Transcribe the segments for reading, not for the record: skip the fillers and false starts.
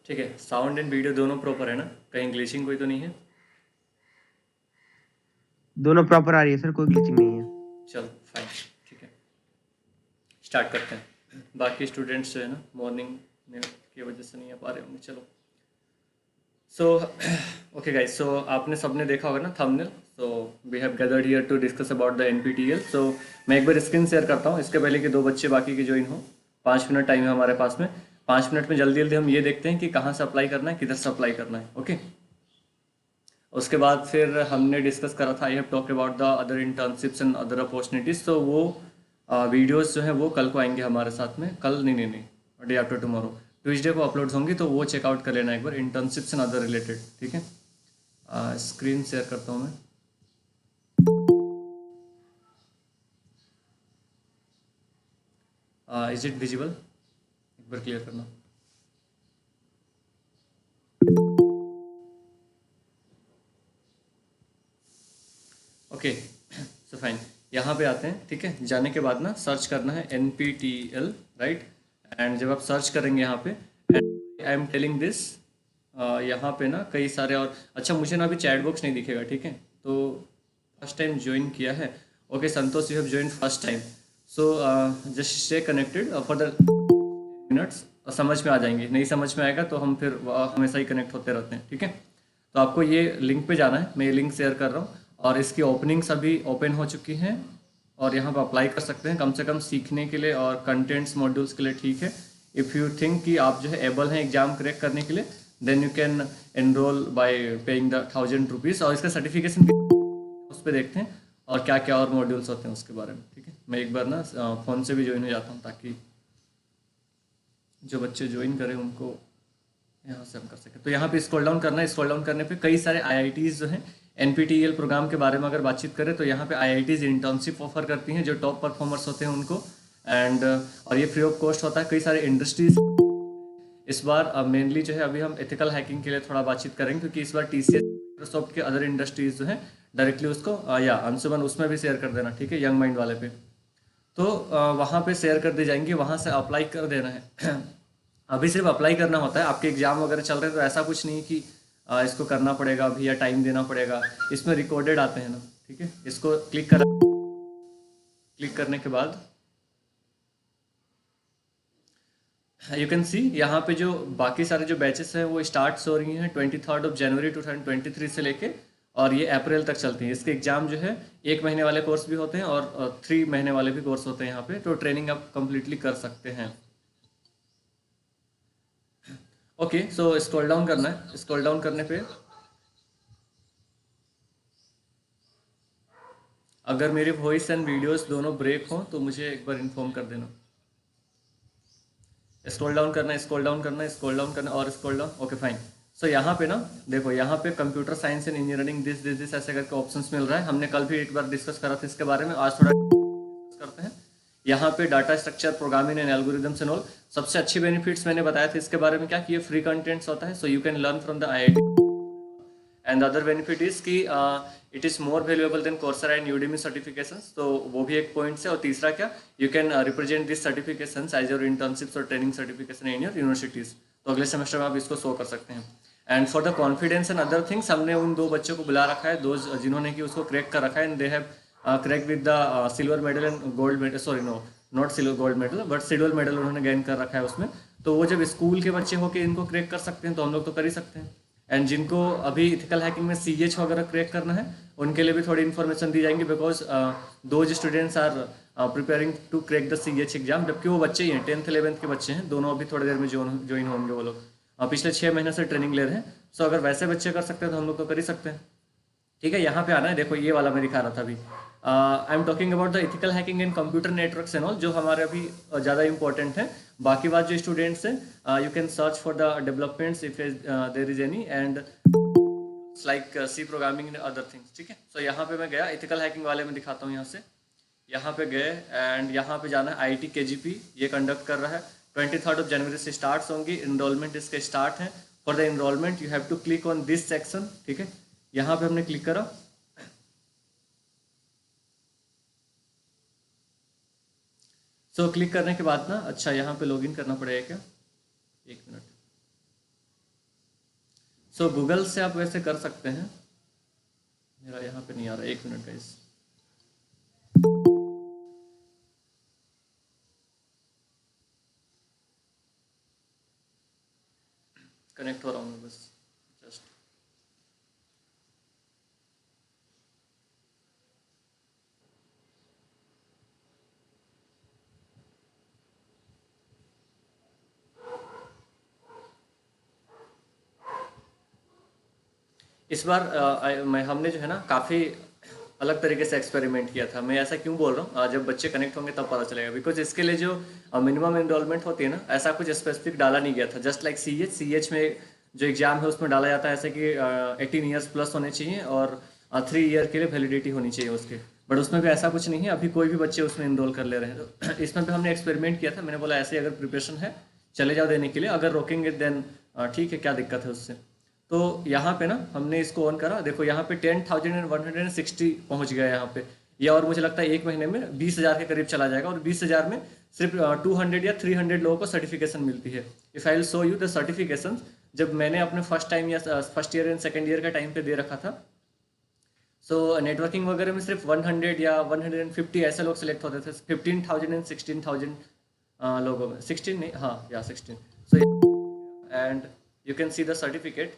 ठीक है, sound and video दोनों प्रॉपर है ना? कहीं ग्लिचिंग कोई तो नहीं है? दोनों प्रॉपर आ रही है सर, कोई ग्लिचिंग नहीं है। चलो फाइन, ठीक है, स्टार्ट करते हैं। बाकी स्टूडेंट्स जो है ना मॉर्निंग में की वजह से नहीं आ पा रहे होंगे। चलो, सो ओके गाइस, सो आपने सबने देखा होगा ना thumbnail. So we have gathered here to discuss about the NPTEL. So मैं एक बार स्क्रीन शेयर करता हूँ इसके पहले कि दो बच्चे बाकी के ज्वाइन हो। 5 मिनट टाइम है हमारे पास में। 5 मिनट में जल्दी जल्दी हम ये देखते हैं कि कहाँ से अप्लाई करना है, किधर से अप्लाई करना है। ओके, उसके बाद फिर हमने डिस्कस करा था, I have talk about the other internships and other opportunities. तो वो वीडियोस जो हैं वो कल को आएंगे हमारे साथ में। कल नहीं नहीं नहीं, डे आफ्टर टुमारो, ट्यूसडे को अपलोड होंगी। तो वो चेकआउट कर लेना एक बार, इंटर्नशिप्स एंड अदर रिलेटेड। ठीक है, स्क्रीन शेयर करता हूँ मैं। Is it visible? एक बार क्लियर करना। ओके, सो फाइन, यहाँ पे आते हैं। ठीक है, जाने के बाद ना सर्च करना है NPTEL, राइट। एंड जब आप सर्च करेंगे यहाँ पे, आई एम टेलिंग दिस, यहाँ पे ना कई सारे और, अच्छा मुझे ना अभी चैट बॉक्स नहीं दिखेगा। ठीक है, तो फर्स्ट टाइम ज्वाइन किया है। Okay Santosh, you have join first time. So just stay connected for the minutes, समझ में आ जाएंगे। नहीं समझ में आएगा तो हम फिर हमेशा ही कनेक्ट होते रहते हैं। ठीक है, तो आपको ये लिंक पे जाना है, मैं ये लिंक शेयर कर रहा हूँ। और इसकी ओपनिंग्स अभी ओपन हो चुकी हैं और यहाँ पर अप्लाई कर सकते हैं, कम से कम सीखने के लिए और कंटेंट्स मॉड्यूल्स के लिए। ठीक है, इफ़ यू थिंक कि आप जो है एबल हैं एग्जाम क्रैक करने के लिए, then you can enrol by paying the 1000 rupees. और इसका सर्टिफिकेशन उस पर देखते हैं और क्या क्या और मॉड्यूल्स होते हैं उसके बारे में। ठीक है, मैं एक बार ना फ़ोन से भी ज्वाइन हो जाता हूँ ताकि जो बच्चे ज्वाइन करें उनको यहाँ से हम कर सकें। तो यहाँ पे स्क्रॉल डाउन करना है। स्क्रॉल डाउन करने पे कई सारे आईआईटीज़ जो हैं एनपीटीईएल प्रोग्राम के बारे में अगर बातचीत करें तो यहाँ पे आईआईटीज़ इंटर्नशिप ऑफर करती हैं जो टॉप परफॉर्मर्स होते हैं उनको। एंड और ये फ्री ऑफ कॉस्ट होता है। कई सारे इंडस्ट्रीज इस बार मेनली जो है, अभी हम एथिकल हैकिंग के लिए थोड़ा बातचीत करेंगे क्योंकि इस बार TCS माइक्रोसॉफ्ट के अदर इंडस्ट्रीज जो हैं डायरेक्टली उसको या अंशुमन उसमें भी शेयर कर देना। ठीक है, यंग माइंड वाले पे, तो वहाँ पे शेयर कर दी जाएंगी, वहाँ से अप्लाई कर देना है। अभी सिर्फ अप्लाई करना होता है। आपके एग्जाम वगैरह चल रहे हैं तो ऐसा कुछ नहीं कि इसको करना पड़ेगा अभी या टाइम देना पड़ेगा। इसमें रिकॉर्डेड आते हैं ना। ठीक है, इसको क्लिक करने के बाद यू कैन सी यहाँ पे जो बाकी सारे जो बैचेस हैं वो स्टार्ट हो रही हैं 23 जनवरी 2023 से लेके, और ये अप्रैल तक चलती हैं। इसके एग्ज़ाम जो है 1 महीने वाले कोर्स भी होते हैं और 3 महीने वाले भी कोर्स होते हैं यहाँ पे। तो ट्रेनिंग आप कंप्लीटली कर सकते हैं। ओके, सो स्क्रॉल डाउन करना है। स्क्रॉल डाउन करने पे अगर मेरी वॉइस एंड वीडियोस दोनों ब्रेक हों तो मुझे एक बार इन्फॉर्म कर देना। स्क्रॉल डाउन करना है, स्क्रॉल डाउन करना है, स्क्रॉल डाउन करना और स्क्रॉल डाउन। ओके फाइन, सो यहाँ पे ना देखो, यहाँ पे computer science and engineering this this this ऐसे करके ऑप्शंस मिल रहा है। हमने कल भी एक बार डिस्कस करा था इसके बारे में, आज थोड़ा डिस्कस करते हैं। यहाँ पे data structure programming and algorithms and all, सबसे अच्छी बेनिफिट्स मैंने बताया था इसके बारे में क्या कि ये फ्री कंटेंट्स होता है, so you can learn from the IIT। And other benefit is कि it is more valuable than Coursera and Udemy certifications, तो वो भी एक पॉइंट है। और तीसरा क्या, you can represent this certifications as your internships और training certification in your universities. तो अगले सेमेस्टर में आप इसको शो कर सकते हैं। And for the confidence and other things, हमने उन दो बच्चों को बुला रखा है, दो जिन्होंने कि उसको क्रैक कर रखा है, and they have crack with the silver medal and gold medal, sorry no, not silver gold medal but silver medal उन्होंने गेन कर रखा है उसमें। तो वो जब स्कूल के बच्चे होकर इनको क्रैक कर सकते हैं तो हम लोग तो कर ही सकते हैं। एंड जिनको अभी इथिकल हैकिंग में CH वगैरह क्रैक करना है उनके लिए भी थोड़ी इन्फॉर्मेशन दी जाएंगी, बिकॉज दो students are preparing to crack the CH exam, जबकि वो बच्चे ही हैं, 10th 11th के बच्चे हैं दोनों। अभी थोड़ी देर में ज्वाइन होंगे वो लोग। पिछले 6 महीने से ट्रेनिंग ले रहे हैं। सो अगर वैसे बच्चे कर सकते हैं तो हम लोग तो कर ही सकते हैं। ठीक है, यहाँ पे आना है। देखो ये वाला मैं दिखा रहा था अभी, I am talking about the ethical hacking and computer networks and all, जो हमारे अभी ज़्यादा इंपॉर्टेंट है। बाकी बात जो स्टूडेंट्स हैं, you can search for the developments if there is any, and like C programming and other things. ठीक है, सो यहाँ पे मैं गया इथिकल हैकिंग वाले में दिखाता हूँ। यहाँ से यहाँ पे गए एंड यहाँ पे जाना है। IIT KGP ये कंडक्ट कर रहा है। 23 जनवरी से स्टार्ट होंगी। इनरोलमेंट इसके स्टार्ट है। For the enrolment you have to click on this section. ठीक है, यहाँ पे हमने क्लिक करा। सो क्लिक करने के बाद ना, अच्छा यहाँ पे लॉगिन करना पड़ेगा क्या? एक मिनट, सो गूगल से आप वैसे कर सकते हैं। मेरा यहाँ पे नहीं आ रहा, 1 मिनट गाइस। कनेक्ट हो रहा हूँ मैं बस जस्ट। इस बार हमने जो है ना काफ़ी अलग तरीके से एक्सपेरिमेंट किया था। मैं ऐसा क्यों बोल रहा हूँ, जब बच्चे कनेक्ट होंगे तब पता चलेगा। बिकॉज इसके लिए जो मिनिमम एनरोलमेंट होती है ना, ऐसा कुछ स्पेसिफिक डाला नहीं गया था। जस्ट लाइक सी एच में जो एग्जाम है उसमें डाला जाता है ऐसे कि 18 ईयर्स प्लस होने चाहिए और 3 ईयर के लिए वैलिडिटी होनी चाहिए उसके। बट उसमें भी ऐसा कुछ नहीं है, अभी कोई भी बच्चे उसमें इनरोल कर ले रहे हैं। तो इसमें भी हमने एक्सपेरिमेंट किया था। मैंने बोला ऐसे अगर प्रिपरेशन है चले जाओ देने के लिए, अगर रोकेंगे देन ठीक है, क्या दिक्कत है उससे। तो यहाँ पे ना हमने इसको ऑन करा, देखो यहाँ पे 10,160 पहुँच गया यहाँ पे। या और मुझे लगता है 1 महीने में 20,000 के करीब चला जाएगा, और 20,000 में सिर्फ 200 या 300 लोगों को सर्टिफिकेशन मिलती है। If I will show you the certification, जब मैंने अपने फर्स्ट टाइम या first year and second year का टाइम पे दे रखा था, सो नेटवर्किंग वगैरह में सिर्फ 100 या 150 ऐसे लोग सेलेक्ट होते थे 15,000 एंड 16,000 लोगों में। 16 नहीं, हाँ या 16। So and you can see the certificate.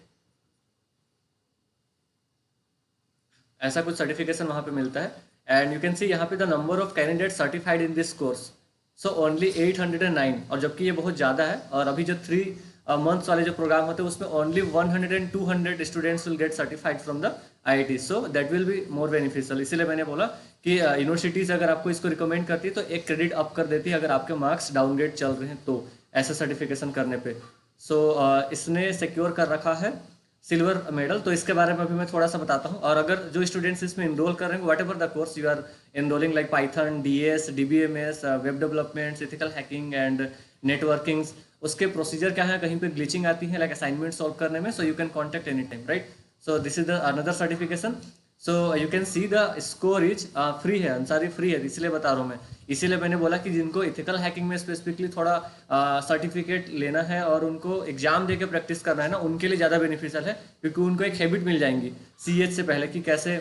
ऐसा कुछ सर्टिफिकेशन वहाँ पे मिलता है। एंड यू कैन सी यहाँ पे the number of candidate certified in this course, so only 809। और जबकि ये बहुत ज़्यादा है, और अभी जो 3 मंथ्स वाले जो प्रोग्राम होते हैं उसमें only 100 and 200 students will get certified from the IIT। So that will be more beneficial. इसीलिए मैंने बोला कि यूनिवर्सिटीज़ अगर आपको इसको रिकमेंड करती है तो एक क्रेडिट अप कर देती है अगर आपके मार्क्स डाउनग्रेड चल रहे हैं तो, ऐसा सर्टिफिकेशन करने पे। सो इसने सिक्योर कर रखा है सिल्वर मेडल। तो इसके बारे में अभी मैं थोड़ा सा बताता हूँ। और अगर जो स्टूडेंट्स इसमें इनरोल कर रहे हैं, whatever the course you are enrolling like Python, DS, DBMS, web development, ethical hacking and networkings, उसके प्रोसीजर क्या है, कहीं पे ग्लिचिंग आती है लाइक असाइनमेंट सॉल्व करने में, सो you can contact any time, right. So this is the another certification. So you can see the score is free है, अंसारी फ्री है, इसलिए बता रहा हूँ मैं। इसीलिए मैंने बोला कि जिनको इथिकल हैकिंग में स्पेसिफिकली थोड़ा सर्टिफिकेट लेना है और उनको एग्जाम दे के प्रैक्टिस करना है ना, उनके लिए ज़्यादा बेनिफिशियल है, क्योंकि उनको एक हैबिट मिल जाएंगी CH से पहले कि कैसे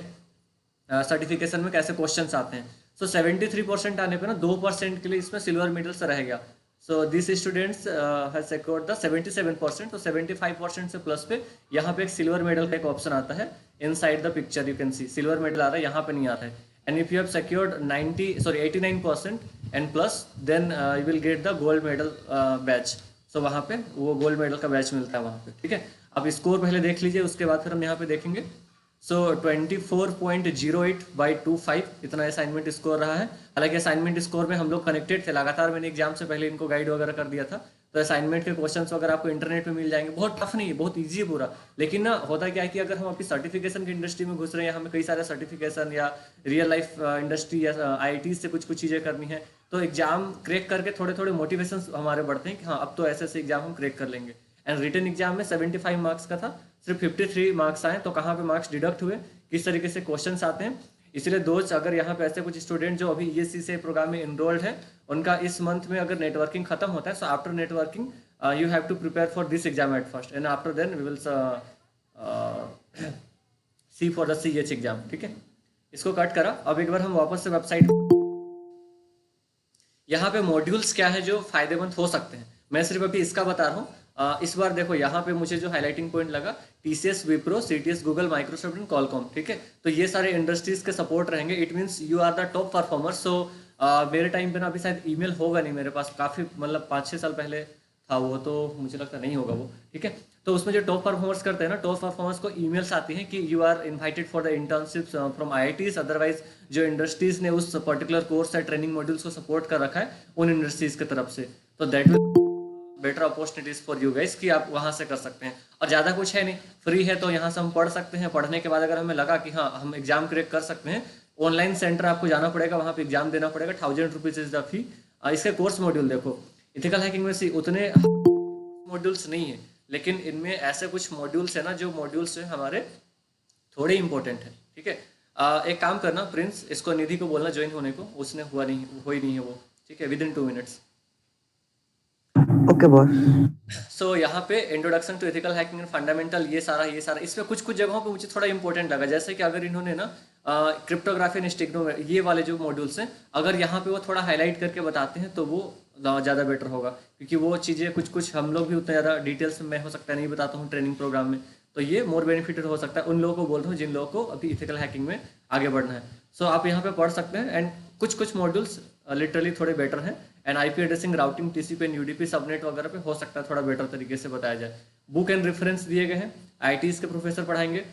सर्टिफिकेशन में कैसे क्वेश्चंस आते हैं। सो 73% आने पे ना 2% के लिए इसमें सिल्वर मेडल से रह गया। So this students has secured the 77%। तो 75% से प्लस पे यहाँ पे एक सिल्वर मेडल का एक ऑप्शन आता है inside the picture. You can see silver medal आ रहा है, यहाँ पे नहीं आता है। And if you have secured 89% and plus, then you will get the gold medal batch. So वहाँ पे वो गोल्ड मेडल का बैच मिलता है वहाँ पे, ठीक है। अब स्कोर पहले देख लीजिए, उसके बाद फिर हम यहाँ पे देखेंगे। सो 24.08/25 इतना असाइनमेंट स्कोर रहा है। हालांकि असाइनमेंट स्कोर में हम लोग कनेक्टेड थे लगातार, मैंने एग्जाम से पहले इनको गाइड वगैरह कर दिया था। तो असाइनमेंट के क्वेश्चंस वगैरह आपको इंटरनेट पे मिल जाएंगे। बहुत टफ नहीं है, बहुत ईजी है पूरा। लेकिन ना होता क्या है कि अगर हम अपनी सर्टिफिकेशन की इंडस्ट्री में घुस रहे हैं, हमें कई सारे सर्टिफिकेशन या रियल लाइफ इंडस्ट्री या IIT से कुछ कुछ चीज़ें करनी है, तो एग्जाम क्रैक करके थोड़े थोड़े मोटिवेशन हमारे बढ़ते हैं कि हाँ अब तो ऐसे ऐसे एग्जाम हम क्रैक कर लेंगे। एंड रिटन एग्जाम में 75 मार्क्स का था, सिर्फ 53 मार्क्स आए। तो कहाँ पे मार्क्स डिडक्ट हुए, किस तरीके से क्वेश्चंस आते हैं। इसलिए दोस्त, अगर यहाँ पे ऐसे कुछ स्टूडेंट जो अभी ESC से प्रोग्राम में इनरोल्ड है, उनका इस मंथ में अगर नेटवर्किंग खत्म होता है, so after networking you have to prepare for this exam at first, and after then we will see for the CH exam, ठीक है। इसको कट करा। अब एक बार हम वापस से वेबसाइट, यहाँ पे मॉड्यूल्स क्या है जो फायदेमंद हो सकते हैं, मैं सिर्फ अभी इसका बता रहा हूँ। इस बार देखो यहाँ पे मुझे जो हाईलाइटिंग पॉइंट लगा, TCS, Wipro, CTS, Google, Microsoft and Qualcomm, ठीक है। तो ये सारे इंडस्ट्रीज के सपोर्ट रहेंगे। It means you are the top performer. So मेरे टाइम पे ना अभी शायद ईमेल होगा नहीं मेरे पास, काफ़ी मतलब 5-6 साल पहले था वो, तो मुझे लगता नहीं होगा वो, ठीक है। तो उसमें जो टॉप परफॉर्मर्स करते हैं ना, टॉप परफॉर्मर्स को ईमेल्स आती हैं कि you are invited for the internships from IITs। Otherwise जो इंडस्ट्रीज ने उस पर्टिकुलर कोर्स या ट्रेनिंग मॉड्यूल्स को सपोर्ट कर रखा है उन इंडस्ट्रीज की तरफ से, तो that will better opportunities for you guys कि आप वहाँ से कर सकते हैं। और ज़्यादा कुछ है नहीं, फ्री है, तो यहाँ से हम पढ़ सकते हैं। पढ़ने के बाद अगर हमें लगा कि हाँ हम एग्जाम क्रैक कर सकते हैं, ऑनलाइन सेंटर आपको जाना पड़ेगा, वहाँ पे एग्जाम देना पड़ेगा, 1000 रुपीज़ इज द फी। इसके कोर्स मॉड्यूल देखो, इथिकल हैकिंग में से उतने मॉड्यूल्स नहीं है, लेकिन इनमें ऐसे कुछ मॉड्यूल्स है ना, जो मॉड्यूल्स हैं हमारे थोड़े इंपॉर्टेंट है, ठीक है। एक काम करना प्रिंस, इसको निधि को बोलना ज्वाइन होने को, उसने हो ही नहीं है वो, ठीक है, within 2 minutes. Okay boss. So यहाँ पे introduction to ethical hacking and fundamental, ये सारा इसमें कुछ कुछ जगहों पे मुझे थोड़ा इंपॉर्टेंट लगा, जैसे कि अगर इन्होंने ना क्रिप्टोग्राफी एंड स्टिग्नो, ये वाले जो मॉड्यूल्स हैं, अगर यहाँ पे वो थोड़ा हाईलाइट करके बताते हैं तो वो ज़्यादा बेटर होगा, क्योंकि वो चीज़ें कुछ कुछ हम लोग भी उतना ज़्यादा डिटेल्स में मैं हो सकता है नहीं बताता हूँ ट्रेनिंग प्रोग्राम में, तो ये मोर बेनिफिटेड हो सकता है उन लोगों को बोल रहा हूँ जिन लोगों को अभी इथिकल हैकिंग में आगे बढ़ना है। सो आप यहाँ पे पढ़ सकते हैं, एंड कुछ कुछ मॉड्यूल्स लिटरली थोड़े बेटर हैं, and IP addressing, routing, TCP and UDP, subnet वगैरह पे हो सकता है थोड़ा बेटर तरीके से बताया जाए। बुक एंड रेफरेंस दिए गए हैं, आईटीज के प्रोफेसर पढ़ाएंगे।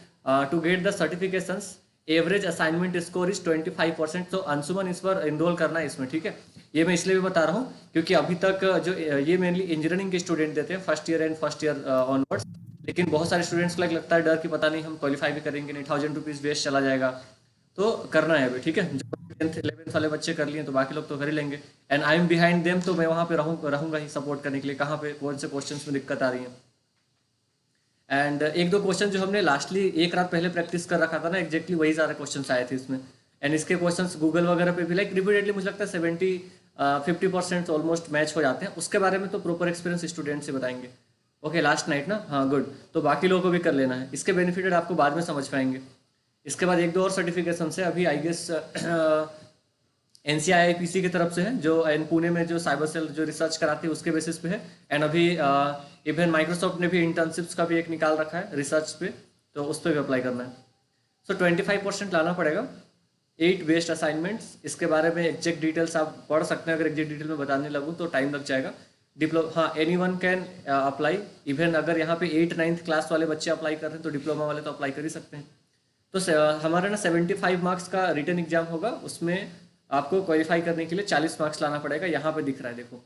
To get the certifications average assignment score is 25%, तो अंशुमन इस पर इनरोल करना है इसमें, ठीक है। ये मैं इसलिए भी बता रहा हूँ क्योंकि अभी तक जो ये मेनली इंजीनियरिंग के स्टूडेंट देते हैं, first year and first year onwards, लेकिन बहुत सारे स्टूडेंट्स को लगता है डर कि पता नहीं हम क्वालिफाई भी करेंगे नहीं, 1000 रुपीज़ वेस्ट चला जाएगा, तो करना है अभी, ठीक है। जो 10th 11th वाले बच्चे कर लिए तो बाकी लोग तो कर ही लेंगे, and I am behind them, तो मैं वहाँ पे रहूँगा ही सपोर्ट करने के लिए, कहाँ पे कौन से क्वेश्चन में दिक्कत आ रही है। एंड एक दो क्वेश्चन जो हमने लास्टली एक रात पहले प्रैक्टिस कर रखा था ना, एग्जैक्टली वही सारे क्वेश्चन आए थे इसमें, एंड इसके क्वेश्चन गूगल वगैरह पे भी लाइक रिपीटेडली मुझे लगता है 50% ऑलमोस्ट मैच हो जाते हैं। उसके बारे में तो प्रॉपर एक्सपीरियंस स्टूडेंट से बताएंगे। ओके, लास्ट नाइट ना, हाँ गुड, तो बाकी लोगों को भी कर लेना है, इसके बेनिफिटेड आपको बाद में समझ पाएंगे। इसके बाद एक दो और सर्टिफिकेशन है अभी, आई गेस एनसीआईपीसी की तरफ से है, जो एन पुणे में जो साइबर सेल जो रिसर्च कराती है उसके बेसिस पे है, एंड अभी इवन माइक्रोसॉफ्ट ने भी इंटर्नशिप्स का भी एक निकाल रखा है रिसर्च पे, तो उस पर भी अप्लाई करना है। सो 25% लाना पड़ेगा, 8 बेस्ड असाइनमेंट्स, इसके बारे में एग्जैक्ट डिटेल्स आप पढ़ सकते हैं, अगर एग्जैक्ट डिटेल में बताने लगूँ तो टाइम लग जाएगा। हाँ, any one can apply, even अगर यहाँ पे 8th-9th क्लास वाले बच्चे अप्लाई कर रहे हैं तो डिप्लोमा वाले तो अप्लाई कर ही सकते हैं। तो हमारा ना 75 मार्क्स का रिटन एग्जाम होगा, उसमें आपको क्वालिफाई करने के लिए 40 मार्क्स लाना पड़ेगा, यहाँ पे दिख रहा है देखो,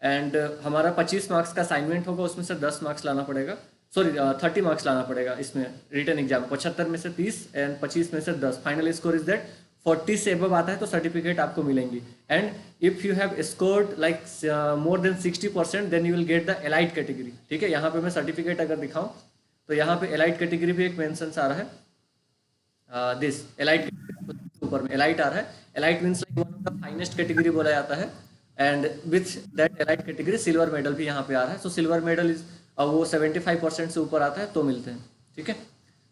एंड हमारा 25 मार्क्स का असाइनमेंट होगा, उसमें से 10 मार्क्स लाना पड़ेगा, सॉरी 30 मार्क्स लाना पड़ेगा इसमें रिटन एग्जाम, 75 में से 30 एंड 25 में से 10, फाइनल स्कोर इज दैट 40 से एबव आता है तो सर्टिफिकेट आपको मिलेंगी, and if you have scored like more than 60% then you will get the elite category, ठीक है। यहाँ पे मैं सर्टिफिकेट अगर दिखाऊं तो यहाँ पे एलाइट कैटेगरी भी एक मेंशन आ रहा है, दिस एलाइट ऊपर में एलाइट आ रहा है, elite means like one of the finest category बोला जाता है, and with that elite category silver medal भी यहाँ पे आ रहा है। सो सिल्वर मेडल इज वो 75% से ऊपर आता है तो मिलते हैं, ठीक है।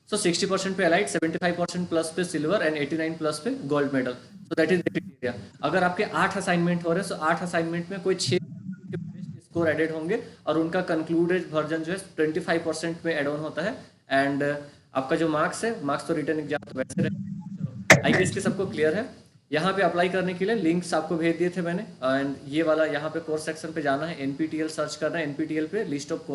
सो 60% पे एलाइट, 75% प्लस पे सिल्वर एंड 89 प्लस पे gold medal, so that is the criteria. अगर आपके 8 असाइनमेंट हो रहे हैं तो 8 असाइनमेंट में कोई 6 स्कोर एडेड होंगे, और उनका कंक्लूडेड वर्जन जो है 25% में एड ऑन होता है, एंड आपका जो मार्क्स है, मार्क्स तो रिटर्न एग्जाम तो वैसे रहे। आई गेस कि सबको क्लियर है। यहाँ पे अप्लाई करने के लिए लिंक्स आपको भेज दिए थे मैंने, एंड ये वाला यहाँ पे कोर्स सेक्शन पे जाना है, एनपीटीएल सर्च करना है, एनपीटीएल पे लिस्ट ऑफ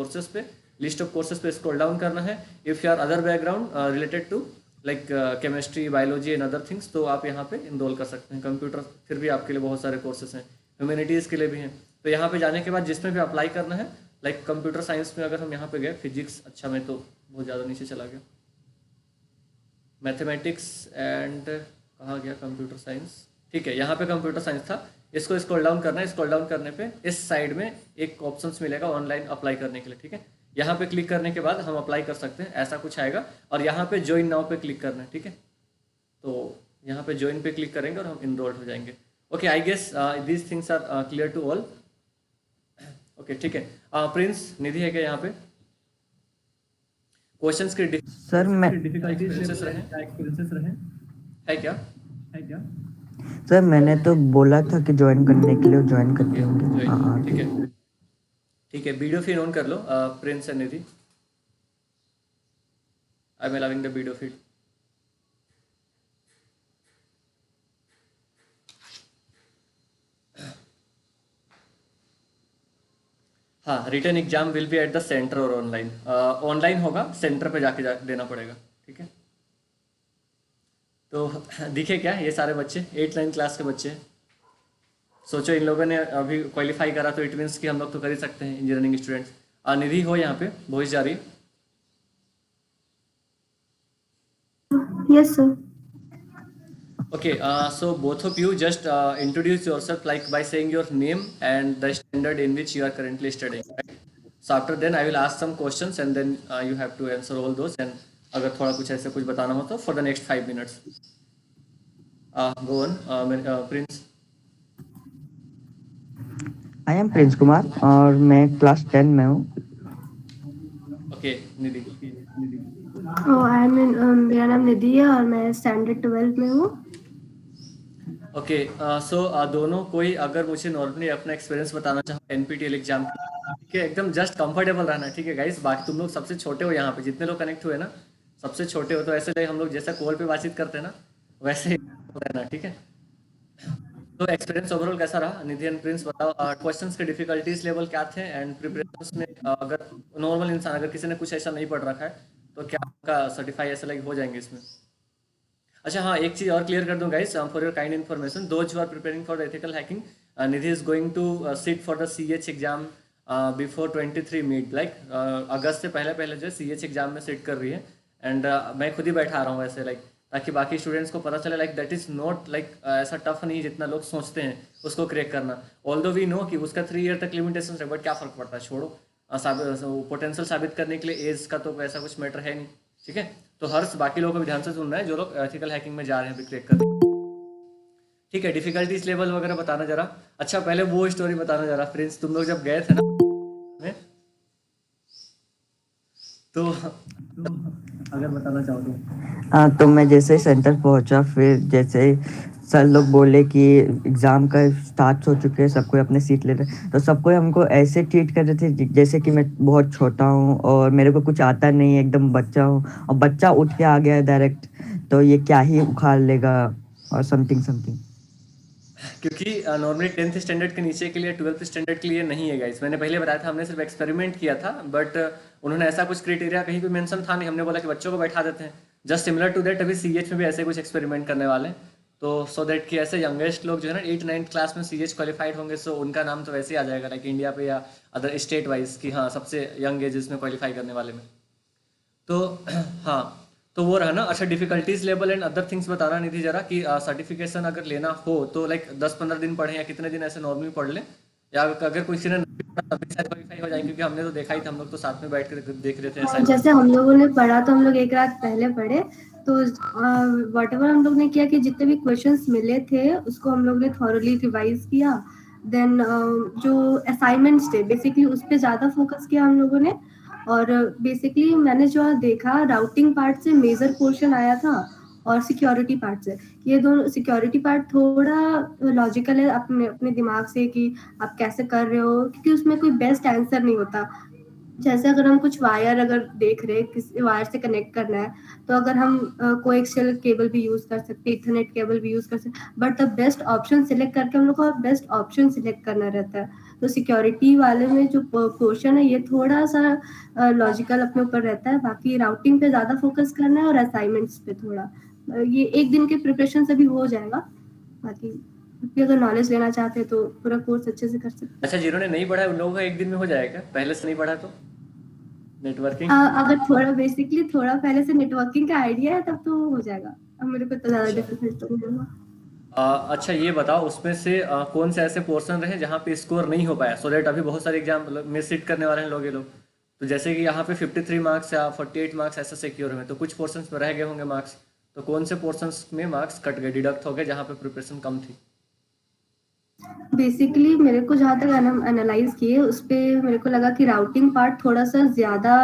कोर्सेज पे स्क्रॉल डाउन करना है। If you are other background related to like chemistry, biology and other things, तो आप यहाँ पे इनरोल कर सकते हैं। कंप्यूटर फिर भी आपके लिए बहुत सारे कोर्सेज हैं, ह्यूमैनिटीज़ के लिए भी हैं। तो यहाँ पे जाने के बाद जिसमें भी अप्लाई करना है, लाइक कंप्यूटर साइंस में अगर हम यहाँ पे गए, फिजिक्स, अच्छा मैं तो बहुत ज़्यादा नीचे चला गया, मैथमेटिक्स एंड कहाँ गया, कंप्यूटर साइंस, ठीक है, यहाँ पे कंप्यूटर साइंस था, इसको स्क्रॉल डाउन करना है। स्क्रॉल डाउन करने पे इस साइड में एक ऑप्शंस मिलेगा ऑनलाइन अप्लाई करने के लिए, ठीक है। यहाँ पे क्लिक करने के बाद हम अप्लाई कर सकते हैं, ऐसा कुछ आएगा, और यहाँ पे ज्वाइन नाउ पे क्लिक करना है, ठीक है। तो यहाँ पे ज्वाइन पे क्लिक करेंगे और हम इनरोल्ड हो जाएंगे। Okay, I guess these things are clear to all. Okay, ठीक है। प्रिंस, निधि है क्या यहाँ पे? क्वेश्चंस की सर मैं एक्सपीरियंसेस रहे है क्या? सर मैंने तो बोला था कि ज्वाइन करने के लिए, ज्वाइन करते होंगे। हाँ ठीक है, ठीक है, वीडियो फीड ऑन कर लो Prince and Nidhi. I am allowing the video feed. हाँ, return exam will be at the centre और ऑनलाइन। ऑनलाइन होगा, सेंटर पे जाके देना पड़ेगा, ठीक है। तो दिखे क्या ये सारे बच्चे 8-9 क्लास के बच्चे हैं। सोचो इन लोगों ने अभी क्वालिफाई करा तो इट मीन्स कि हम लोग तो कर ही सकते हैं, इंजीनियरिंग स्टूडेंट्स। निधि हो यहाँ पे, वॉइस जा रही है? Yes sir. Okay, so both of you just introduce yourself like by saying your name and the standard in which you are currently studying, right? So after then I will ask some questions and then you have to answer all those, and अगर थोड़ा कुछ ऐसे कुछ बताना हो तो for the next 5 minutes. Go on, Prince. I am Prince Kumar और मैं क्लास 10 में हूँ। ओके निधि। मेरा नाम निधि है और मैं स्टैंडर्ड 12 में हूँ। ओके सो दोनों कोई अगर मुझे नॉर्मली अपना एक्सपीरियंस बताना चाहो एनपीटीएल एग्जाम का, ठीक है, एकदम जस्ट कंफर्टेबल रहना, ठीक है गाइस। बाकी तुम लोग सबसे छोटे हो यहाँ पे, जितने लोग कनेक्ट हुए ना सबसे छोटे हो, तो ऐसे like हम लोग जैसा कॉल पे बातचीत करते हैं ना वैसे ही रहना, ठीक है। तो एक्सपीरियंस ओवरऑल कैसा रहा निधि एंड प्रिंस, बताओ क्वेश्चंस के डिफिकल्टीज लेवल क्या थे एंड प्रिपरेशंस में अगर नॉर्मल इंसान अगर किसी ने कुछ ऐसा नहीं पढ़ रखा है तो क्या उनका सर्टिफाई ऐसे लाइक हो जाएंगे इसमें। अच्छा हाँ, एक चीज और क्लियर कर दूं guys for your kind information, those who are preparing for ethical hacking, Nidhi is going to sit for the CH exam before 23 mid, like अगस्त से पहले पहले जो है सीएच एग्जाम में सिट कर रही है। एंड मैं खुद ही बैठा रहा हूँ वैसे लाइक, ताकि बाकी स्टूडेंट्स को पता चले like that is not like ऐसा टफ नहीं है जितना लोग सोचते हैं उसको क्रैक करना। ऑल्दो वी नो कि उसका 3 ईयर तक लिमिटेशन है, बट क्या फर्क पड़ता है, छोड़ो। पोटेंशियल साबित करने के लिए एज का तो ऐसा कुछ मैटर है नहीं, ठीक है। तो हर्ष बाकी लोगों को भी ध्यान से सुनना है जो लोग एथिकल हैकिंग में जा रहे हैं क्रैक करने, ठीक है। डिफिकल्टीज लेवल वगैरह बताना जरा। अच्छा पहले वो स्टोरी बताना जरा फ्रेंड्स, तुम लोग जब गए थे ना में, तो अगर बताना चाहो तो। हाँ, तो मैं जैसे ही सेंटर पहुंचा, फिर जैसे ही सर लोग बोले कि एग्ज़ाम का स्टार्ट हो चुके हैं, सबको अपने सीट ले रहे, तो सबको हमको ऐसे ट्रीट कर रहे थे जैसे कि मैं बहुत छोटा हूँ और मेरे को कुछ आता नहीं है, एकदम बच्चा हूँ, और बच्चा उठ के आ गया है डायरेक्ट, तो ये क्या ही उखाड़ लेगा और समथिंग समथिंग। क्योंकि नॉर्मली 10th स्टैंडर्ड के नीचे के लिए 12th स्टैंडर्ड के लिए नहीं है गाइस, मैंने पहले बताया था, हमने सिर्फ एक्सपेरिमेंट किया था, बट उन्होंने ऐसा कुछ क्राइटेरिया कहीं भी मेंशन था नहीं, हमने बोला कि बच्चों को बैठा देते हैं। जस्ट सिमिलर टू दैट अभी सीएच में भी ऐसे कुछ एक्सपेरिमेंट करने वाले हैं, तो सो दैट कि ऐसे यंगेस्ट लोग जो है ना 8-9 क्लास में सीएच क्वालिफाइड होंगे, सो उनका नाम तो वैसे ही आ जाएगा लाइक इंडिया पे या अदर स्टेट वाइज कि हाँ सबसे यंग एजेस में क्वालिफाई करने वाले में। तो हाँ, तो वो रहा ना। अच्छा difficulties level and other things बताना निधि जरा कि सर्टिफिकेशन अगर लेना हो तो लाइक 10-15 दिन पढ़े या कितने दिन ऐसे नॉर्मली पढ़ लें, या अगर कोई किसी ने नहीं पढ़ा तभी शायद क्वालिफाई हो जाएंगे, क्योंकि हमने तो देखा ही था, हम लोग तो साथ में बैठ कर देख रहे थे असाइनमेंट। जैसे हम लोगों ने पढ़ा तो हम लोग एक रात पहले पढ़े, तो वट एवर हम लोग ने किया कि जितने भी क्वेश्चंस मिले थे उसको हम लोग ने थॉरली रिवाइज किया। देन जो असाइनमेंट्स थे बेसिकली उस पर ज़्यादा फोकस किया हम लोगों ने। और बेसिकली मैंने जो देखा राउटिंग पार्ट से मेजर पोर्शन आया था और सिक्योरिटी पार्ट से, ये दोनों सिक्योरिटी पार्ट थोड़ा लॉजिकल है अपने अपने दिमाग से कि आप कैसे कर रहे हो, क्योंकि उसमें कोई बेस्ट आंसर नहीं होता। जैसे अगर हम कुछ वायर अगर देख रहे हैं किसी वायर से कनेक्ट करना है, तो अगर हम कोएक्सियल केबल भी यूज कर सकते हैं, इथरनेट केबल भी यूज कर सकते हैं, but the best option select करके हम लोग को बेस्ट ऑप्शन सिलेक्ट करना रहता है। तो सिक्योरिटी वाले में जो पोर्शन है ये थोड़ा सा लॉजिकल अपने ऊपर रहता है, बाकी राउटिंग पे ज्यादा फोकस करना है और असाइनमेंट्स पे थोड़ा ये एक दिन के प्रिपरेशन से भी हो जाएगा। बाकी अगर नॉलेज लेना चाहते हैं तो पूरा कोर्स अच्छे से कर सकते हैं। अच्छा जिन्होंने नहीं पढ़ा है उन लोगों का एक दिन में हो जाएगा, पहले से नहीं पढ़ा तो नेटवर्किंग। अगर थोड़ा बेसिकली थोड़ा पहले से नेटवर्किंग का आइडिया है तब तो हो जाएगा। अब मेरे को तो ज्यादा अच्छा डिफिकल्ट तो नहीं होगा। अच्छा ये बताओ उसमें से कौन से ऐसे पोर्शन रहे जहाँ पे स्कोर नहीं हो पाया, सो दैट अभी बहुत सारे एग्जाम में सिट करने वाले हैं लोग ये लोग, तो जैसे कि यहाँ पे 53 मार्क्स या 48 मार्क्स ऐसा सिक्योर हुए, तो कुछ पोर्शंस में रह गए होंगे मार्क्स, तो कौन से पोर्शंस में मार्क्स कट गए, डिडक्ट हो गए जहाँ पे प्रिपरेशन कम थी। बेसिकली मेरे को जहाँ तक एनालाइज किए उस पे मेरे को लगा कि राउटिंग पार्ट थोड़ा सा ज्यादा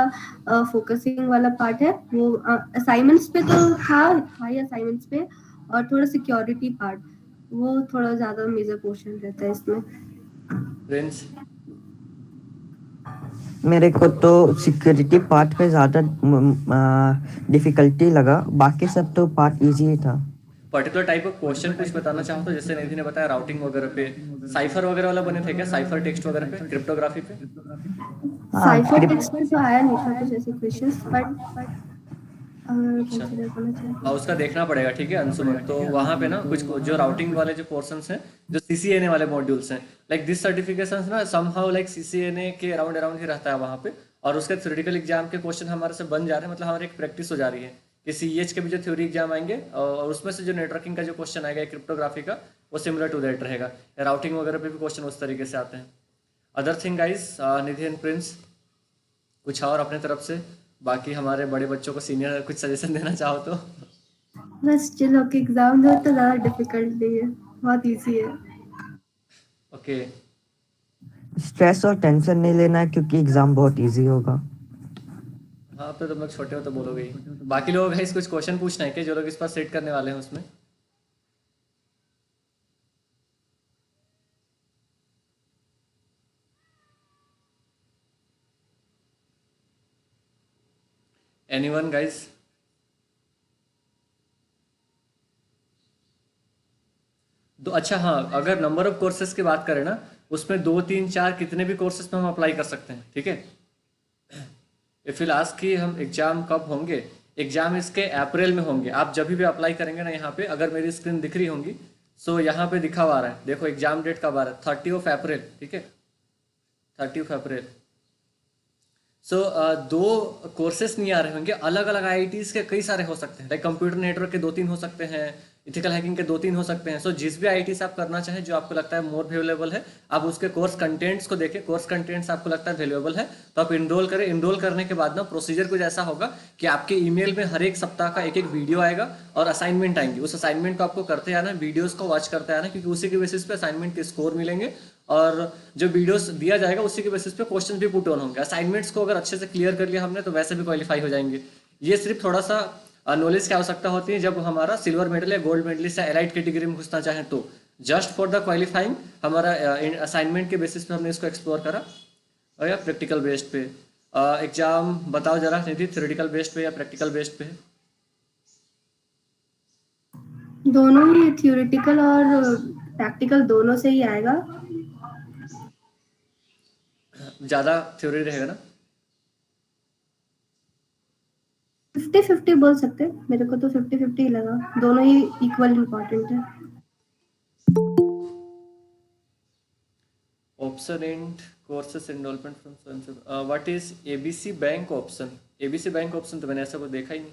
फोकसिंग वाला पार्ट है। वो असाइनमेंट्स पे तो था ही असाइनमेंट्स पे, और थोड़ा सिक्योरिटी पार्ट वो थोड़ा ज्यादा मेजर पोर्शन रहता है इसमें। फ्रेंड्स मेरे को तो सिक्योरिटी पार्ट पे ज़्यादा डिफिकल्टी लगा, बाकी सब तो पार्ट इजी ही था। पर्टिकुलर टाइप ऑफ क्वेश्चन कुछ बताना चाहो तो, जैसे निधि ने बताया राउटिंग वगैरह पे, साइफर वगैरह वाला बने थे क्या, साइफर टेक्स्ट वगैरह पे, क्रिप्टोग्राफी पे। हाँ, साइफर टेक्स्ट में तो आया नहीं था कुछ ऐसे क्वेश्चंस, बट अच्छा कंसीडर करना चाहिए। उसका देखना पड़ेगा, ठीक है अंशुमन। तो वहाँ पे ना कुछ जो राउटिंग वाले जो पोर्शंस हैं, जो सीसीएनए वाले मॉड्यूल्स हैं, लाइक दिस सर्टिफिकेशंस ना समहाउ लाइक सीसीएनए के अराउंड अराउंड ही रहता है वहाँ पे, और उसके थ्योरेटिकल एग्जाम के क्वेश्चन हमारे से बन जा रहे हैं, मतलब हमारी एक प्रैक्टिस हो जा रही है कि सीएच के भी जो थ्योरी एग्जाम आएंगे और उसमें से जो नेटवर्किंग का जो क्वेश्चन आएगा क्रिप्टोग्राफी का, वो सिमिलर टू दैट रहेगा। राउटिंग वगैरह पे भी क्वेश्चन उस तरीके से आते हैं। Other thing guys, Nidhi and Prince कुछ और अपने तरफ से, बाकी हमारे बड़े बच्चों को सीनियर कुछ सजेशन देना चाहो तो। बस चलो कि एग्जाम दो तो ज्यादा डिफिकल्ट नहीं है, बहुत इजी है। ओके स्ट्रेस और टेंशन नहीं लेना है क्योंकि एग्जाम बहुत इजी होगा। हाँ, अब तो तुम लोग छोटे हो तो बोलोगे ही। बाकी लोग है कुछ क्वेश्चन पूछना है कि जो लोग इस पर सेट करने वाले हैं उसमें। Anyone guys? तो अच्छा हाँ, अगर नंबर ऑफ कोर्सेज की बात करें ना, उसमें 2 3 4 कितने भी कोर्सेज में हम अप्लाई कर सकते हैं, ठीक है। इफ विल आस्क कि हम एग्जाम कब होंगे, एग्जाम इसके अप्रैल में होंगे। आप जब भी अप्लाई करेंगे ना, यहाँ पे अगर मेरी स्क्रीन दिख रही होंगी, सो यहाँ पे दिखा हुआ आ रहा है, देखो एग्जाम डेट कब आ रहा है, 30 ठीक है, 30 सो दो कोर्सेस नहीं आ रहे होंगे, अलग अलग आईआईटीज के कई सारे हो सकते हैं, लाइक कंप्यूटर नेटवर्क के 2 3 हो सकते हैं, इथिकल हैकिंग के 2 3 हो सकते हैं। सो जिस भी आईआईटी से आप करना चाहें, जो आपको लगता है मोर वैल्यूएबल है, आप उसके कोर्स कंटेंट्स को देखें, कोर्स कंटेंट्स आपको लगता है वैल्यूएबल है तो आप इनरोल करें। इनरोल करने के बाद ना प्रोसीजर कुछ ऐसा होगा कि आपके ईमेल में हर एक सप्ताह का एक एक वीडियो आएगा और असाइनमेंट आएंगी। उस असाइनमेंट को आपको करते आना, वीडियोस को वॉच करते आना, क्योंकि उसी के बेसिस पे असाइनमेंट के स्कोर मिलेंगे और जो वीडियोस दिया जाएगा उसी के बेसिस पे क्वेश्चन भी पुट ऑन होंगे। असाइनमेंट्स को अगर अच्छे से क्लियर कर लिया हमने तो वैसे भी क्वालिफाई हो जाएंगे। ये सिर्फ थोड़ा सा नॉलेज की आवश्यकता होती है जब हमारा सिल्वर मेडल या गोल्ड मेडलिस्ट या एलाइट कैटेगरी में घुसना चाहें तो। जस्ट फॉर द क्वालिफाइंग हमारा असाइनमेंट के बेसिस पे हमने इसको एक्सप्लोर करा। और या प्रैक्टिकल बेस्ड पे एग्जाम बताओ जरा निधि, थ्योरेटिकल बेस्ड पे या प्रैक्टिकल बेस्ड पे? दोनों ही, थियोरेटिकल और प्रैक्टिकल दोनों से ही आएगा। ज़्यादा थ्योरी रहेगा ना? 50-50 बोल सकते हैं, मेरे को तो 50-50 ही लगा, दोनों ही इक्वल इम्पोर्टेंट है। Option and courses enrolment from what is ABC bank option? ABC bank option तो मैंने ऐसा कुछ देखा ही नहीं।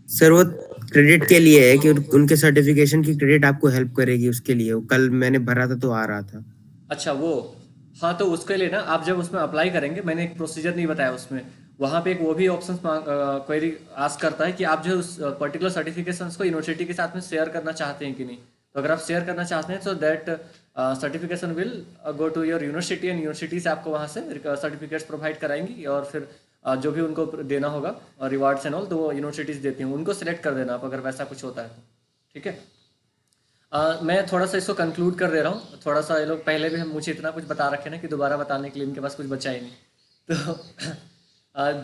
सर वो क्रेडिट के लिए है कि उनके सर्टिफिकेशन की क्रेडिट आपको हेल्प करेगी, उसके लिए वो कल मैंने भरा था तो आ रहा था। अच्छा वो, हाँ तो उसके लिए ना आप जब उसमें अप्लाई करेंगे, मैंने एक प्रोसीजर नहीं बताया उसमें, वहाँ पे एक वो भी ऑप्शन क्वेरी आस्क करता है कि आप जो उस पर्टिकुलर सर्टिफिकेशंस को यूनिवर्सिटी के साथ में शेयर करना चाहते हैं कि नहीं। तो अगर आप शेयर करना चाहते हैं तो that certification will go to your university and university से आपको वहाँ से सर्टिफिकेट्स प्रोवाइड कराएंगी और फिर जो भी उनको देना होगा और रिवार्ड्स एंड ऑल तो वो यूनिवर्सिटीज़ देती हैं, उनको सिलेक्ट कर देना आप अगर वैसा कुछ होता है तो, ठीक है। मैं थोड़ा सा इसको कंक्लूड कर दे रहा हूँ, थोड़ा सा ये लोग पहले भी हम मुझे इतना कुछ बता रखे ना कि दोबारा बताने के लिए इनके पास कुछ बचा ही नहीं। तो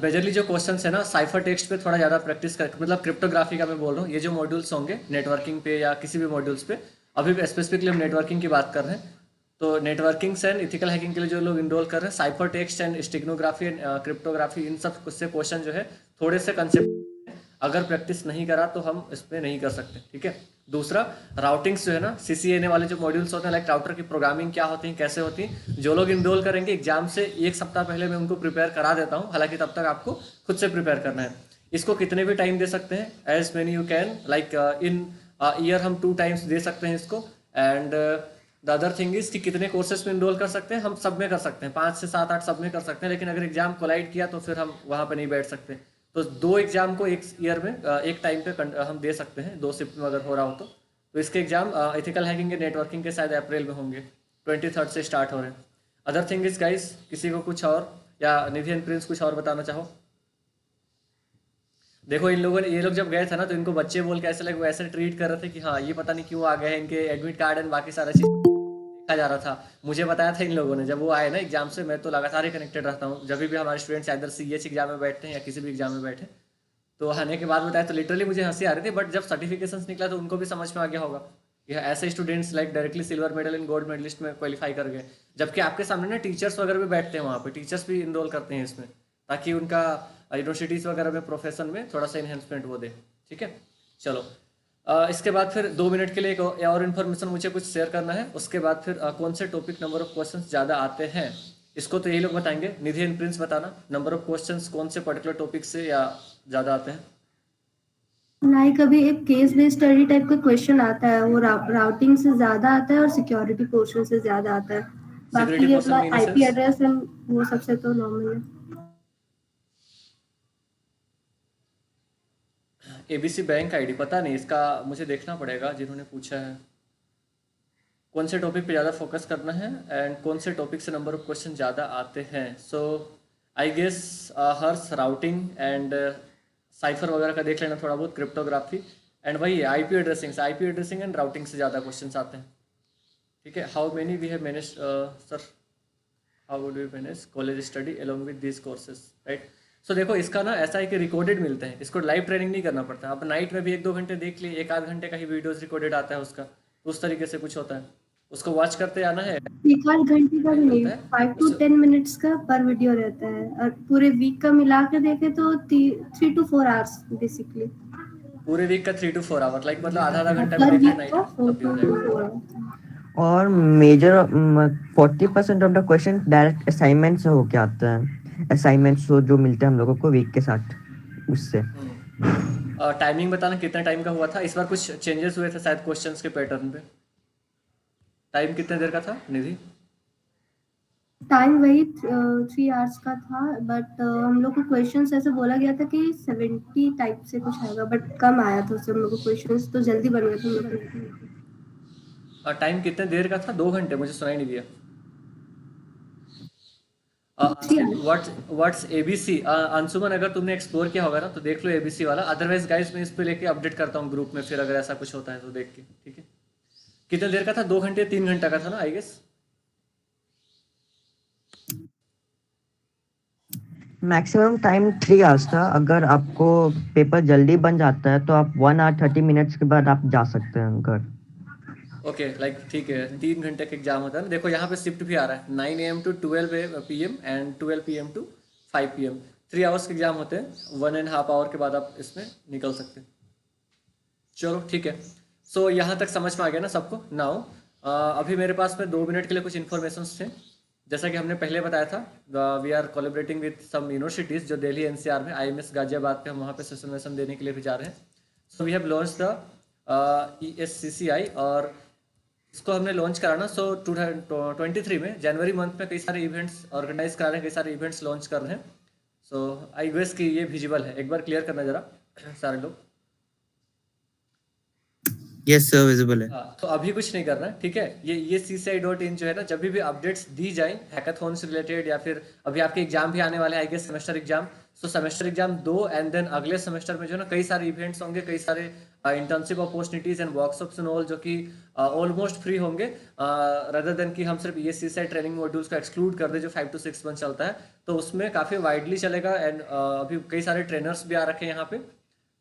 मेजरली जो क्वेश्चन है ना, साइफर टेक्स्ट पे थोड़ा ज़्यादा प्रैक्टिस कर, मतलब क्रिप्टोग्राफी का मैं बोल रहा हूँ। ये जो मॉड्यूल्स होंगे नेटवर्किंग पे या किसी भी मॉड्यूल्स पे, अभी स्पेसिफिकली हम नेटवर्किंग की बात कर रहे हैं, तो नेटवर्किंग एंड इथिकल हैकिंग के लिए जो लोग इनरोल कर रहे हैं, cipher text and steganography and cryptography, इन सब से क्वेश्चन जो है थोड़े से कंसेप्ट, अगर प्रैक्टिस नहीं करा तो हम इस पर नहीं कर सकते, ठीक है। दूसरा, राउटिंग्स जो है ना, सीसीएनए वाले जो मॉड्यूल्स होते हैं, लाइक राउटर की प्रोग्रामिंग क्या होती है, कैसे होती है, जो लोग इनरोल करेंगे एग्जाम से एक सप्ताह पहले मैं उनको प्रिपेयर करा देता हूँ, हालांकि तब तक आपको खुद से प्रिपेयर करना है। इसको कितने भी टाइम दे सकते हैं, as many you can, like in year हम 2 टाइम्स दे सकते हैं इसको। And the other thing is कि कितने कोर्सेज में इनरोल कर सकते हैं, हम सब में कर सकते हैं, 5 से 7 8 सब में कर सकते हैं, लेकिन अगर एग्जाम कोलाइड किया तो फिर हम वहाँ पे नहीं बैठ सकते। तो 2 एग्जाम को एक ईयर में एक टाइम पे हम दे सकते हैं, 2 शिफ्ट में अगर हो रहा हो तो इसके एग्जाम एथिकल हैकिंग के नेटवर्किंग के शायद अप्रैल में होंगे, 23 से स्टार्ट हो रहे हैं। अदर थिंग इज गाइस, किसी को कुछ और, या निधि एंड प्रिंस कुछ और बताना चाहो? देखो इन लोगों ने, ये लोग जब गए थे ना तो इनको बच्चे बोल के ऐसे लगे, वो ऐसे ट्रीट कर रहे थे कि हाँ ये पता नहीं क्यों आ गए हैं, इनके एडमिट कार्ड एंड बाकी सारा चीज़ देखा जा रहा था। मुझे बताया था इन लोगों ने, जब वो आए ना एग्जाम से, मैं तो लगातार ही कनेक्टेड रहता हूँ, जब भी हमारे स्टूडेंट्स इधर सीएच एग्जाम में बैठते हैं या किसी भी एग्जाम में बैठे, तो आने के बाद बताया तो लिटरली मुझे हंसी आ रही थी, बट जब सर्टिफिकेशंस निकला तो उनको भी समझ में आ गया होगा कि ऐसे students like directly silver medal in gold medalist में क्वालिफाई कर गए। जबकि आपके सामने ना टीचर्स वगैरह भी बैठते हैं वहाँ पे, टीचर्स भी इनरोल करते हैं इसमें, ताकि उनका यूनिवर्सिटीज़ वगैरह में प्रोफेशन में थोड़ा सा इन्हेंसमेंट वो दे, ठीक है। चलो इसके बाद फिर 2 मिनट के लिए एक और इन्फॉर्मेशन मुझे कुछ शेयर करना है, उसके बाद फिर कौन से टॉपिक नंबर ऑफ क्वेश्चन ज़्यादा आते हैं इसको तो यही लोग बताएंगे। निधि एंड प्रिंस बताना नंबर ऑफ क्वेश्चन कौन से पर्टिकुलर टॉपिक से या ज़्यादा आते हैं। लाइक अभी एक केस बेस्ड स्टडी टाइप का क्वेश्चन आता है, वो राउटिंग से ज्यादा आता है और सिक्योरिटी पोर्शन से ज्यादा आता है। सिक्योरिटी बाकी ये पोर्शन अपना mean IP sense, address and वो सबसे तो नॉर्मल है। एबीसी बैंक आईडी पता नहीं, इसका मुझे देखना पड़ेगा जिन्होंने पूछा है। कौन से टॉपिक पे ज़्यादा फोकस करना है एंड कौन से टॉपिक से नंबर ऑफ क्वेश्चन ज़्यादा आते हैं. So I guess hers routing and cipher वगैरह का देख लेना थोड़ा बहुत, क्रिप्टोग्राफी एंड वही आईपी एड्रेसिंग एंड राउटिंग से ज़्यादा क्वेश्चन आते हैं. ठीक है. How many we have manage sir, how would we manage college study along with this courses, right. So देखो इसका ना ऐसा है कि रिकॉर्डेड मिलते हैं, इसको लाइव ट्रेनिंग नहीं करना पड़ता. आप नाइट में भी 1-2 घंटे देख लिए, 1-8 घंटे का ही वीडियोस रिकॉर्डेड आता है उसका, उस तरीके से कुछ होता है, उसको वॉच करते आना है. 1-8 घंटे का भी नहीं, होता है 5 to 10 मिनट्स का पर वीडियो रहता है, और पूरे वीक का मिला के देखे तो 3 to 4 आवर्स बेसिकली. पूरे वीक का 3 to 4 आवर, लाइक मतलब आधा घंटा पर भी देख वीक लें का नाइट 4 तब भी हो to जाएगा. 4 आवर्स. और major 40% of the question direct assignment से होके आता है. असाइनमेंट्स जो मिलते हैं हम लोगों को वीक के साथ, उससे. टाइमिंग बताना कितने टाइम का हुआ था. इस बार कुछ चेंजेस हुए थे शायद क्वेश्चंस के पैटर्न पे. टाइम कितने देर का था निधि? टाइम वही 3 आवर्स का था, बट हम लोग को क्वेश्चंस ऐसे बोला गया था कि 70 टाइप से कुछ आएगा, बट कम आया था उससे हम लोग को क्वेश्चंस, तो जल्दी बन गए थे हम लोग के. टाइम कितने देर का था? 2 घंटे, मुझे सुनाई नहीं दिया. 3 आवर्स. What's ABC? अंशुमन अगर तुमने एक्सप्लोर किया होगा ना तो देख लो एबीसी वाला, अदरवाइज गाइस मैं इस पे लेके अपडेट करता हूँ ग्रुप में, फिर अगर ऐसा कुछ होता है तो देख के. ठीक है. कितने देर का था? 2 घंटे 3 घंटा का था ना I guess. Maximum time 3 hours था. अगर आपको पेपर जल्दी बन जाता है तो आप 1 hour 30 minutes के बाद आप जा सकते हैं घर. ओके लाइक ठीक है, 3 घंटे का एग्जाम होता है ना. देखो यहाँ पे शिफ्ट भी आ रहा है, 9 AM to 12 PM and 12 PM to 5 PM. 3 hours के एग्जाम होते हैं, 1.5 hour के बाद आप इसमें निकल सकते हैं. चलो ठीक है. सो यहाँ तक समझ में आ गया ना सबको. नाउ अभी मेरे पास में 2 मिनट के लिए कुछ इन्फॉर्मेशन थे. जैसा कि हमने पहले बताया था, we are collaborating with some universities जो दिल्ली NCR में, IMS गाजियाबाद पे हम वहाँ पे सेशन वेशन देने के लिए भी जा रहे हैं. So we have launch the ESCCI और इसको हमने लॉन्च कराना. सो 2023 में जनवरी मंथ में कई सारे इवेंट्स ऑर्गेनाइज करा रहे हैं, कई सारे इवेंट्स लॉन्च कर रहे हैं. सो आई गेस कि ये विजिबल है, एक बार क्लियर करना जरा सारे लोग. यस सर, विजिबल है. हाँ, तो अभी कुछ नहीं करना है. ठीक है. ये CCI.in जो है ना, जब भी अपडेट्स दी जाए हैकाथॉन से रिलेटेड, या फिर अभी आपके एग्जाम भी आने वाले हैं I guess, semester exam. So semester exam 2 and then अगले सेमेस्टर में जो है ना कई सारे इवेंट्स होंगे, कई सारे internship opportunities and workshops and all जो कि ऑलमोस्ट फ्री होंगे, रदर देन कि हम सिर्फ ये CCI ट्रेनिंग मॉड्यूल्स का एक्सक्लूड कर दे जो 5 to 6 मंथ चलता है. तो उसमें काफ़ी वाइडली चलेगा एंड अभी कई सारे ट्रेनर्स भी आ रखे हैं यहाँ पे.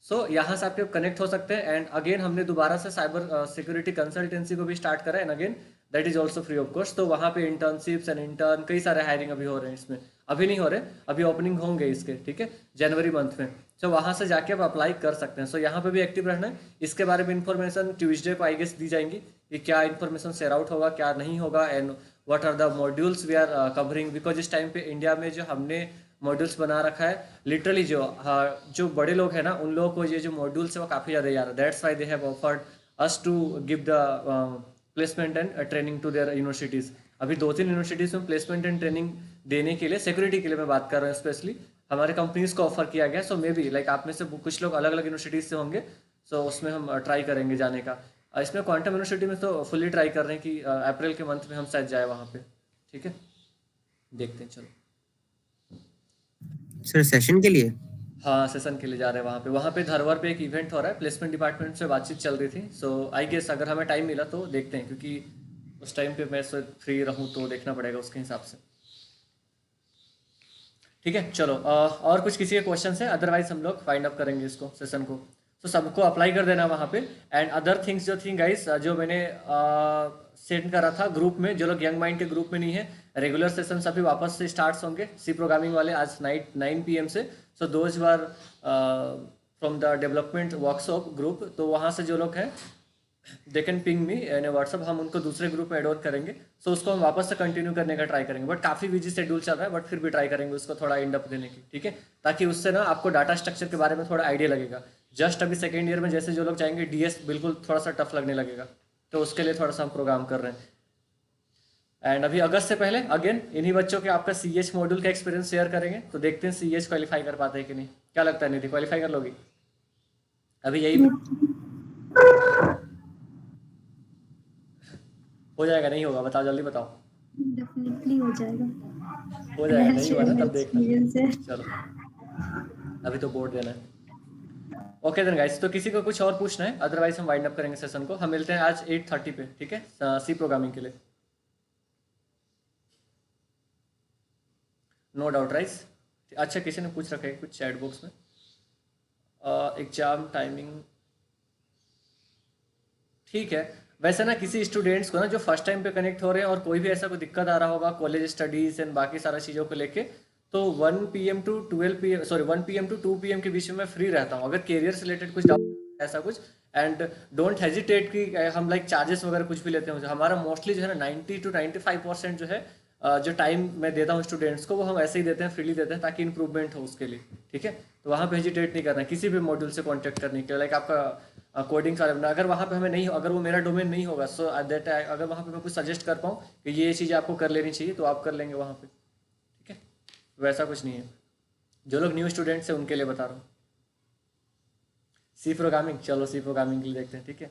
सो यहाँ से आपके कनेक्ट हो सकते हैं. एंड अगेन हमने दोबारा से साइबर सिक्योरिटी कंसल्टेंसी को भी स्टार्ट करा है, and again that is also free of cost. तो वहाँ पे इंटर्नशिप्स एंड इंटर्न कई सारे हायरिंग अभी हो रहे हैं. इसमें अभी नहीं हो रहे, अभी ओपनिंग होंगे इसके. ठीक है, जनवरी मंथ में. सो वहाँ से जाके आप अप्लाई कर सकते हैं. सो यहाँ पे भी एक्टिव रहना है. इसके बारे में इन्फॉर्मेशन ट्यूजडे को आई गेस दी जाएंगी कि क्या इन्फॉर्मेशन शेयर आउट होगा, क्या नहीं होगा, and what are the modules we are covering. Because इस टाइम पे इंडिया में जो हमने मॉड्यूल्स बना रखा है, लिटरली जो बड़े लोग हैं ना उन लोगों को ये जो मॉड्यूल्स है वो काफ़ी ज़्यादा याद है. That's why they have offered us to give the placement and training to their universities. अभी 2-3 यूनिवर्सिटीज़ में प्लेसमेंट एंड ट्रेनिंग देने के लिए, सिक्योरिटी के लिए मैं बात कर रहा हूँ स्पेशली, हमारे कंपनीज़ को ऑफर किया गया. सो मे बी लाइक आप में से कुछ लोग अलग अलग यूनिवर्सिटीज़ से होंगे. सो उसमें हम ट्राई करेंगे जाने का. इसमें क्वांटम यूनिवर्सिटी में तो फुल्ली ट्राई कर रहे हैं कि अप्रैल के मंथ में हम शायद जाए वहाँ पे. ठीक है, देखते हैं. चलो सर सेशन के लिए? हाँ, सेशन के लिए जा रहे हैं वहाँ पे. वहाँ पे धरवर पे एक इवेंट हो रहा है, प्लेसमेंट डिपार्टमेंट से बातचीत चल रही थी. सो आई गेस अगर हमें टाइम मिला तो देखते हैं, क्योंकि उस टाइम पे मैं फ्री रहूँ तो देखना पड़ेगा उसके हिसाब से. ठीक है. चलो और कुछ किसी के क्वेश्चन है? अदरवाइज हम लोग फाइंड अप करेंगे इसको सेशन को. तो सबको अप्लाई कर देना वहाँ पे. एंड अदर थिंग्स जो थी गाइस, जो मैंने सेंड करा था ग्रुप में, जो लोग यंग माइंड के ग्रुप में नहीं है, रेगुलर सेशन अभी वापस से स्टार्ट होंगे सी प्रोग्रामिंग वाले आज नाइट 9 PM से. So those were from the development workshop group, तो वहाँ से जो लोग हैं they can ping me in WhatsApp, हम उनको दूसरे ग्रुप में एड ऑन करेंगे. सो उसको हम वापस से कंटिन्यू करने का ट्राई करेंगे. बट काफ़ी बिजी शेड्यूल चल रहा है, बट फिर भी ट्राई करेंगे उसको थोड़ा एंड अप देने की. ठीक है, ताकि उससे ना आपको डाटा स्ट्रक्चर के बारे में थोड़ा आइडिया लगेगा. जस्ट अभी सेकेंड ईयर में जैसे जो लोग जाएंगे DS बिल्कुल थोड़ा सा टफ लगने लगेगा, तो उसके लिए थोड़ा सा हम प्रोग्राम कर रहे हैं. एंड अभी अगस्त से पहले अगेन इन्हीं बच्चों के आपका CH मॉड्यूल का एक्सपीरियंस शेयर करेंगे. तो देखते हैं CH क्वालिफाई कर पाते हैं कि नहीं. क्या लगता है निधि, क्वालिफाई कर लोगी? अभी यही हो जाएगा नहीं होगा, बताओ जल्दी बताओ। डेफिनेटली हो जाएगा। हो जाएगा, नहीं हुआ ना तब देखना। एक्सपीरियंस है। चलो अभी तो बोर्ड देना है। ओके देन गाइस, तो किसी को कुछ और पूछना है, अदरवाइज हम वाइंड अप करेंगे सेशन को। हम मिलते हैं आज 8:30 पे, ठीक है, सी प्रोग्रामिंग के लिए। No doubt Rais. अच्छा किसी ने पूछ रखा है कुछ चैट बॉक्स में, एग्जाम टाइमिंग, ठीक है। वैसे ना किसी स्टूडेंट्स को ना जो फर्स्ट टाइम पे कनेक्ट हो रहे हैं और कोई भी ऐसा कोई दिक्कत आ रहा होगा कॉलेज स्टडीज एंड बाकी सारा चीज़ों को लेके, तो 1 PM to 12 PM, sorry 1 PM to 2 PM के बीच में मैं फ्री रहता हूँ। अगर कैरियर से रिलेटेड कुछ डाउट ऐसा कुछ, एंड डोंट हेजिटेट कि हम लाइक चार्जेस वगैरह कुछ भी लेते हैं। हमारा मोस्टली जो है ना 90 to 95% जो है जो टाइम मैं देता हूँ स्टूडेंट्स को, वो हम ऐसे ही देते हैं, फ्रीली देते हैं, ताकि इंप्रूवमेंट हो उसके लिए, ठीक है। तो वहाँ पे हेजिटेट नहीं करना है किसी भी मॉड्यूल से कॉन्टैक्ट करने के लिए, लाइक आपका कोडिंग का अगर वहाँ पे हमें नहीं, अगर वो मेरा डोमेन नहीं होगा, सो दैट अगर वहाँ पे मैं कुछ सजेस्ट कर पाऊँ कि ये चीज़ें आपको कर लेनी चाहिए, तो आप कर लेंगे वहाँ पे, ठीक है। वैसा कुछ नहीं है, जो लोग न्यू स्टूडेंट्स हैं उनके लिए बता रहा हूँ। सी प्रोग्रामिंग, चलो सी प्रोग्रामिंग के लिए देखते हैं, ठीक है।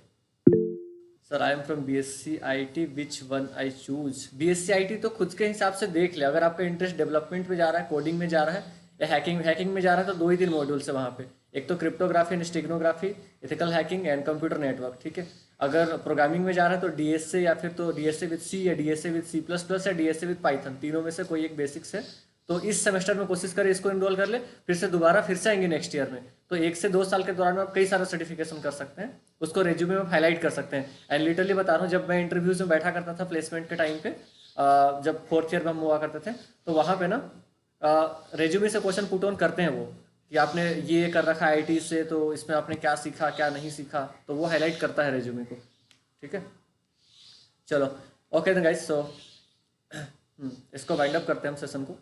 Sir I am from BSc IT, which one I choose? BSc IT तो खुद के हिसाब से देख ले, अगर आपका इंटरेस्ट डेवलपमेंट में जा रहा है, कोडिंग में जा रहा है, या हैकिंग में जा रहा है, तो 2 ही 3 मॉड्यूल्स है वहाँ पे। एक तो cryptography and steganography, ethical hacking and computer network, ठीक है। अगर प्रोग्रामिंग में जा रहा है तो DSA, या फिर तो DSA विद C, या DSA विद C++, या DSA विद पाइथन, तीनों में से कोई एक बेसिक्स है। तो इस सेमेस्टर में कोशिश करें इसको इनरोल कर ले, फिर से दोबारा फिर से आएंगे नेक्स्ट ईयर में, तो 1 से 2 साल के दौरान में आप कई सारा सर्टिफिकेशन कर सकते हैं, उसको रेज्यूमे में हाईलाइट कर सकते हैं। एंड लिटरली बता रहा हूँ, जब मैं इंटरव्यूज में बैठा करता था प्लेसमेंट के टाइम पे, जब 4th ईयर में हम हुआ करते थे, तो वहाँ पे ना रेज्यूमे से क्वेश्चन पुट ऑन करते हैं वो, कि आपने ये कर रखा है IT से, तो इसमें आपने क्या सीखा क्या नहीं सीखा, तो वो हाईलाइट करता है रेज्यूमे को, ठीक है। चलो ओके देन गाइस, सो इसको वाइंड अप करते हैं हम सेशन को।